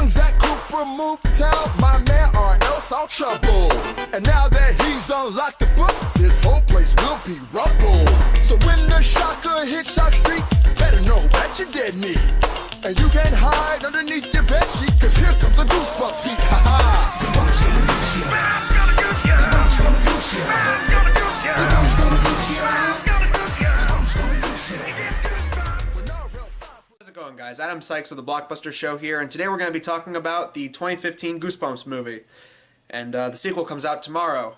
Zach Cooper moved to town, my man RL saw trouble. And now that he's unlocked the book, this whole place will be rubble. So when the shocker hits Shock Street, better know that you're dead meat. And you can't hide underneath your bedsheet, cause here comes the Goosebumps heat, ha-ha. The bump's gonna goose ya. Bump's gonna goose ya. The bump's gonna goose ya. Bump's gonna goose ya. The bump's gonna goose ya. Bump's gonna goose ya. The bump's gonna goose ya. How's it going, guys? Adam Sykes of the Blockbusters show here, and today we're going to be talking about the 2015 Goosebumps movie. And the sequel comes out tomorrow.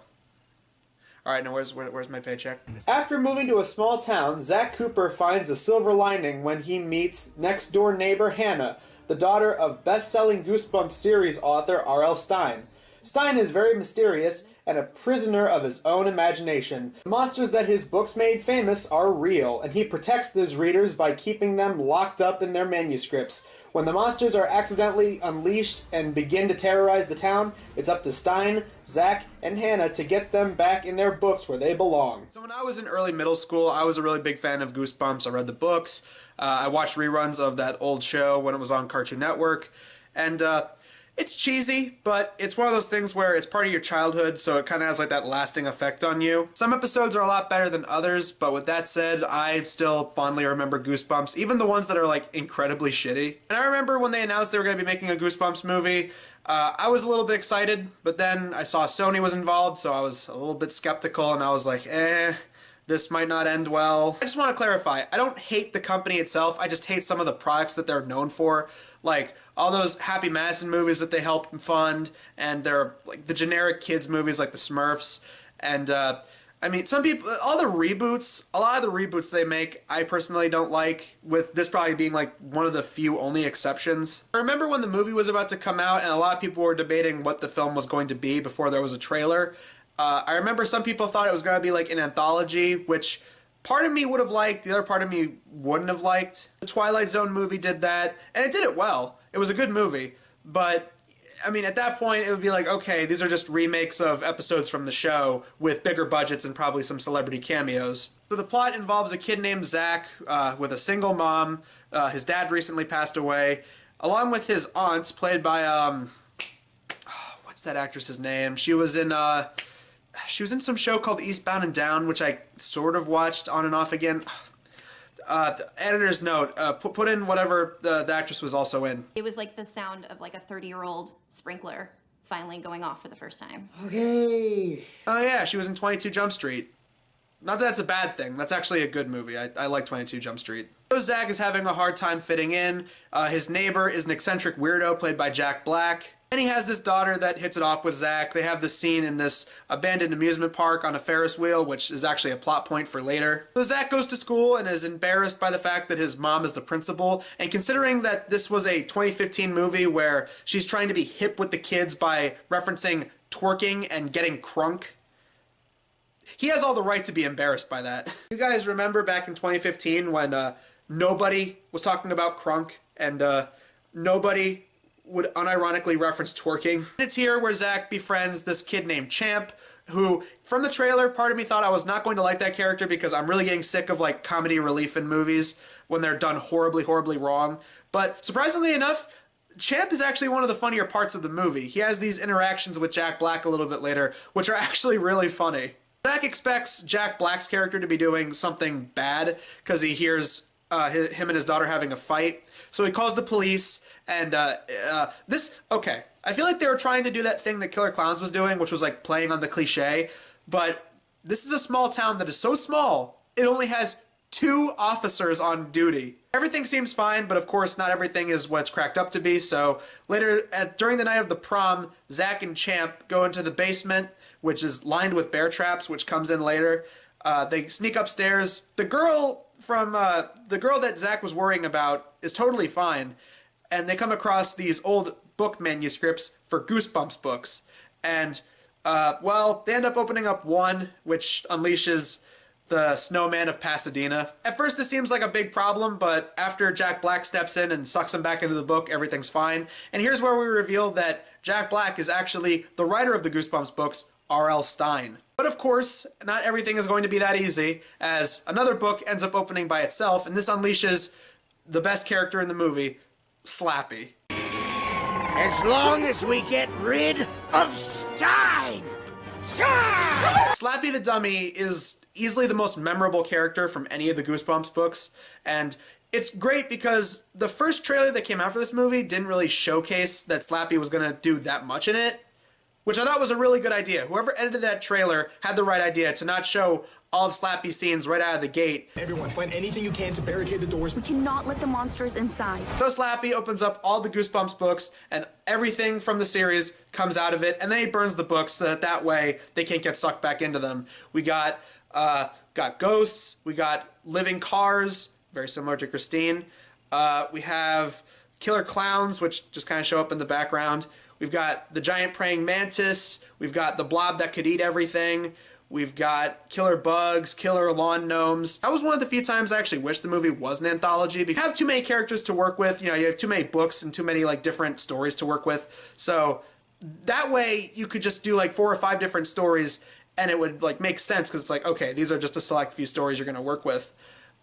Alright, now where's my paycheck? After moving to a small town, Zach Cooper finds a silver lining when he meets next-door neighbor Hannah, the daughter of best-selling Goosebumps series author RL Stine. Stine is very mysterious and a prisoner of his own imagination. The monsters that his books made famous are real, and he protects those readers by keeping them locked up in their manuscripts. When the monsters are accidentally unleashed and begin to terrorize the town, it's up to Stine, Zach, and Hannah to get them back in their books where they belong. So when I was in early middle school, I was a really big fan of Goosebumps. I read the books, I watched reruns of that old show when it was on Cartoon Network, and it's cheesy, but it's one of those things where it's part of your childhood, so it kind of has like that lasting effect on you. Some episodes are a lot better than others, but with that said, I still fondly remember Goosebumps, even the ones that are like incredibly shitty. And I remember when they announced they were going to be making a Goosebumps movie, I was a little bit excited, but then I saw Sony was involved, so I was a little bit skeptical, and I was like, this might not end well. I just want to clarify, I don't hate the company itself, I just hate some of the products that they're known for. Like, all those Happy Madison movies that they help fund, and they're like the generic kids movies like the Smurfs, and I mean, some people, a lot of the reboots they make, I personally don't like, with this probably being like one of the few only exceptions. I remember when the movie was about to come out and a lot of people were debating what the film was going to be before there was a trailer. I remember some people thought it was going to be like an anthology, which part of me would have liked, the other part of me wouldn't have liked. The Twilight Zone movie did that, and it did it well. It was a good movie, but I mean, at that point, it would be like, okay, these are just remakes of episodes from the show with bigger budgets and probably some celebrity cameos. So the plot involves a kid named Zach with a single mom. His dad recently passed away, along with his aunts, played by, what's that actress's name? She was in some show called Eastbound and Down, which I sort of watched on and off again. The editor's note, put in whatever the actress was also in. It was like the sound of like a 30-year-old sprinkler finally going off for the first time. Okay. Oh yeah, she was in 22 Jump Street. Not that that's a bad thing, that's actually a good movie. I like 22 Jump Street. So Zach is having a hard time fitting in. His neighbor is an eccentric weirdo played by Jack Black. And he has this daughter that hits it off with Zach. They have this scene in this abandoned amusement park on a Ferris wheel, which is actually a plot point for later. So Zach goes to school and is embarrassed by the fact that his mom is the principal. And considering that this was a 2015 movie where she's trying to be hip with the kids by referencing twerking and getting crunk, he has all the right to be embarrassed by that. You guys remember back in 2015 when nobody was talking about crunk and nobody would unironically reference twerking? It's here where Zach befriends this kid named Champ, who, from the trailer, part of me thought I was not going to like that character because I'm really getting sick of like comedy relief in movies when they're done horribly, horribly wrong. But surprisingly enough, Champ is actually one of the funnier parts of the movie. He has these interactions with Jack Black a little bit later, which are actually really funny. Zach expects Jack Black's character to be doing something bad because he hears him and his daughter having a fight. So he calls the police, and okay, I feel like they were trying to do that thing that Killer Clowns was doing, which was like playing on the cliche, but this is a small town that is so small, it only has 2 officers on duty. Everything seems fine, but of course not everything is what it's cracked up to be, so later, during the night of the prom, Zach and Champ go into the basement, which is lined with bear traps, which comes in later. They sneak upstairs. The girl that Zach was worrying about is totally fine, and they come across these old book manuscripts for Goosebumps books, and well, they end up opening up one, which unleashes the Snowman of Pasadena. At first this seems like a big problem, but after Jack Black steps in and sucks him back into the book, everything's fine. And here's where we reveal that Jack Black is actually the writer of the Goosebumps books, RL Stine. But of course, not everything is going to be that easy, as another book ends up opening by itself, and this unleashes the best character in the movie, Slappy. As long as we get rid of Stine! Slappy the Dummy is easily the most memorable character from any of the Goosebumps books, and it's great because the first trailer that came out for this movie didn't really showcase that Slappy was going to do that much in it, which I thought was a really good idea. Whoever edited that trailer had the right idea to not show all of Slappy's scenes right out of the gate. Everyone, find anything you can to barricade the doors. We cannot let the monsters inside. So Slappy opens up all the Goosebumps books, and everything from the series comes out of it, and then he burns the books so that way they can't get sucked back into them. We got ghosts, we got living cars, very similar to Christine. We have killer clowns, which just kind of show up in the background. We've got the giant praying mantis. We've got the blob that could eat everything. We've got killer bugs, killer lawn gnomes. That was one of the few times I actually wish the movie was an anthology, because you have too many characters to work with. You know, you have too many books and too many like different stories to work with. So that way you could just do like 4 or 5 different stories and it would like make sense, because it's like, okay, these are just a select few stories you're going to work with.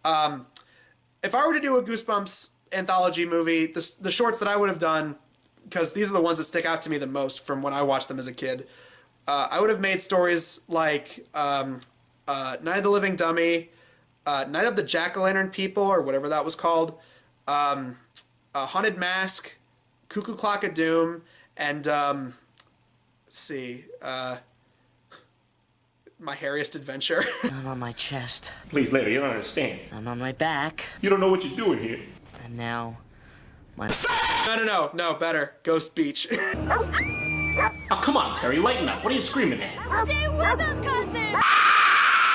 If I were to do a Goosebumps anthology movie, the shorts that I would have done, because these are the ones that stick out to me the most from when I watched them as a kid, I would have made stories like Night of the Living Dummy, Night of the Jack-o'-lantern People, or whatever that was called, Haunted Mask, Cuckoo Clock of Doom, and let's see, My Hairiest Adventure. I'm on my chest. Please, lady, you don't understand. I'm on my back. You don't know what you're doing here. And now, my... No, better. Ghost Beach. Oh, come on, Terry, lighten up. What are you screaming at? Stay with us, cousin!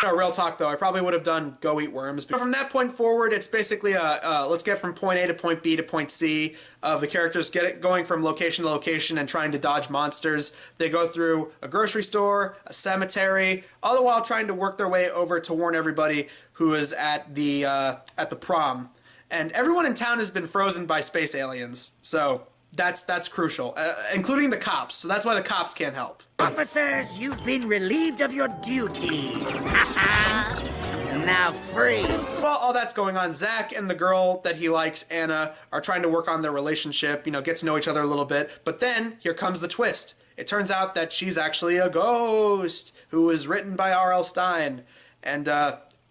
No, real talk though, I probably would have done Go Eat Worms. But from that point forward, it's basically let's get from point A to point B to point C of the characters going from location to location and trying to dodge monsters. They go through a grocery store, a cemetery, all the while trying to work their way over to warn everybody who is at the prom. And everyone in town has been frozen by space aliens, so that's crucial, including the cops. So that's why the cops can't help. Officers, you've been relieved of your duties. Now free. While all that's going on, Zach and the girl that he likes, Anna, are trying to work on their relationship, get to know each other a little bit. But then, here comes the twist. It turns out that she's actually a ghost who was written by RL Stine. And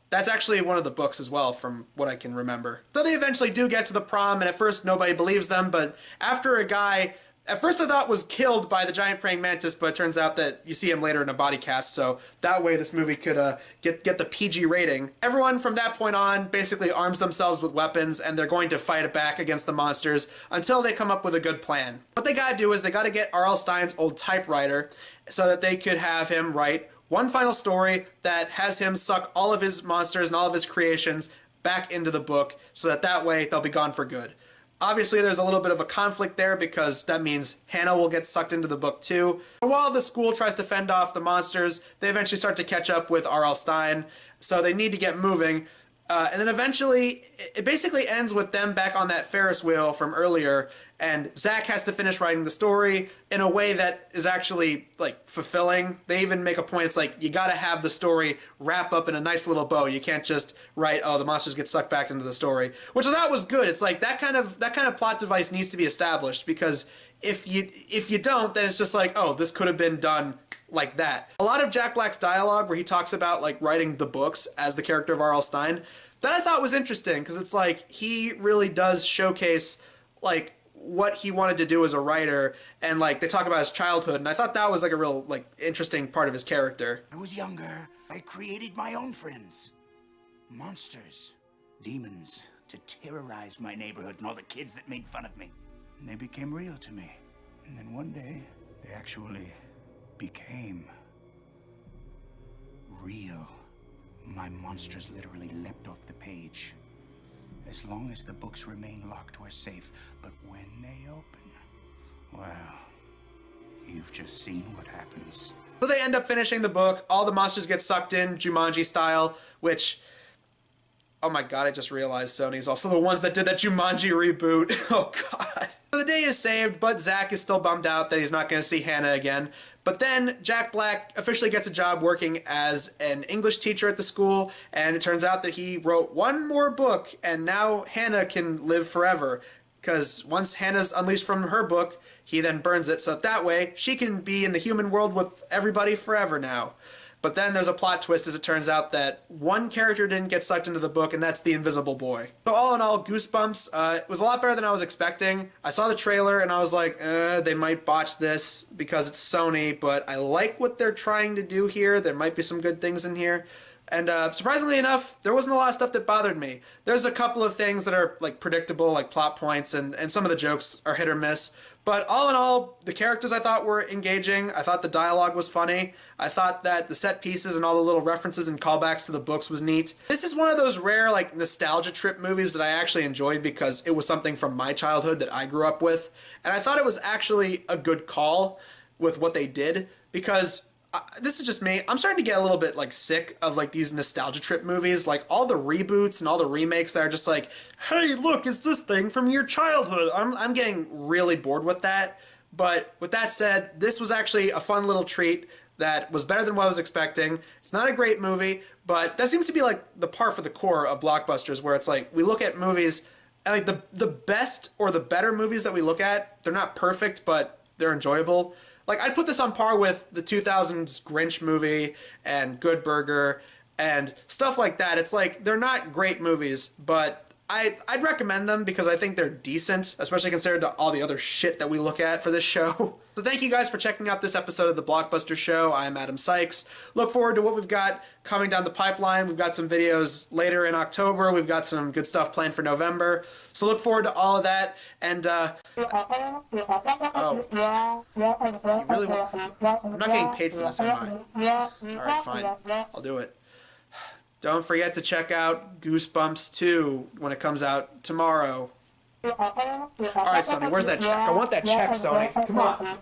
that's actually one of the books as well, from what I can remember. So they eventually do get to the prom, and at first nobody believes them, but after a guy, at first I thought was killed by the giant praying mantis, but it turns out that you see him later in a body cast, so that way this movie could get the PG rating. Everyone from that point on basically arms themselves with weapons, and they're going to fight it back against the monsters until they come up with a good plan. What they gotta do is they gotta get R.L. Stine's old typewriter so that they could have him write one final story that has him suck all of his monsters and all of his creations back into the book, so that way they'll be gone for good. Obviously, there's a little bit of a conflict there because that means Hannah will get sucked into the book too. While the school tries to fend off the monsters, they eventually start to catch up with R.L. Stine, so they need to get moving. And then eventually, it basically ends with them back on that Ferris wheel from earlier, and Zach has to finish writing the story in a way that is actually, like, fulfilling. They even make a point, it's like, you gotta have the story wrap up in a nice little bow. You can't just write, oh, the monsters get sucked back into the story. Which I thought was good. It's like, that kind of plot device needs to be established, because if you don't, then it's just like, oh, this could have been done like that. A lot of Jack Black's dialogue where he talks about like writing the books as the character of R.L. Stine, that I thought was interesting, because it's like he really does showcase like what he wanted to do as a writer, and like they talk about his childhood, and I thought that was like a real like interesting part of his character. When I was younger, I created my own friends. Monsters, demons, to terrorize my neighborhood and all the kids that made fun of me. And they became real to me. And then one day, they actually became real. My monsters literally leapt off the page. As long as the books remain locked, we're safe. But when they open, well, you've just seen what happens. So they end up finishing the book. All the monsters get sucked in, Jumanji style, which, oh my god, I just realized Sony's also the ones that did that Jumanji reboot. Oh god. So the day is saved, but Zach is still bummed out that he's not going to see Hannah again. But then Jack Black officially gets a job working as an English teacher at the school, and it turns out that he wrote one more book, and now Hannah can live forever. because once Hannah's unleashed from her book, he then burns it, so that way she can be in the human world with everybody forever now. But then there's a plot twist, as it turns out, that one character didn't get sucked into the book, and that's the Invisible Boy. So all in all, Goosebumps, it was a lot better than I was expecting. I saw the trailer, and I was like, they might botch this because it's Sony, but I like what they're trying to do here. There might be some good things in here. And surprisingly enough, there wasn't a lot of stuff that bothered me. There's a couple of things that are like predictable, like plot points, and some of the jokes are hit or miss. But all in all, the characters I thought were engaging. I thought the dialogue was funny. I thought that the set pieces and all the little references and callbacks to the books was neat. This is one of those rare like nostalgia trip movies that I actually enjoyed because it was something from my childhood that I grew up with. And I thought it was actually a good call with what they did because this is just me. I'm starting to get a little bit like sick of like these nostalgia trip movies, like all the reboots and all the remakes that are just like, hey, look, it's this thing from your childhood. I'm getting really bored with that. But with that said, this was actually a fun little treat that was better than what I was expecting. It's not a great movie, but that seems to be like the par for the core of Blockbusters, where it's like we look at movies and like the best or the better movies that we look at, they're not perfect, but they're enjoyable. Like, I'd put this on par with the 2000s Grinch movie and Good Burger and stuff like that. It's like, they're not great movies, but I'd recommend them because I think they're decent, especially considered to all the other shit that we look at for this show. So thank you guys for checking out this episode of The Blockbuster Show. I'm Adam Sykes. Look forward to what we've got coming down the pipeline. We've got some videos later in October. We've got some good stuff planned for November. So look forward to all of that. And, oh. You really want... I'm not getting paid for this, am I? Alright, fine. I'll do it. Don't forget to check out Goosebumps 2 when it comes out tomorrow. Alright, Sony, where's that check? I want that check, Sony. Come on.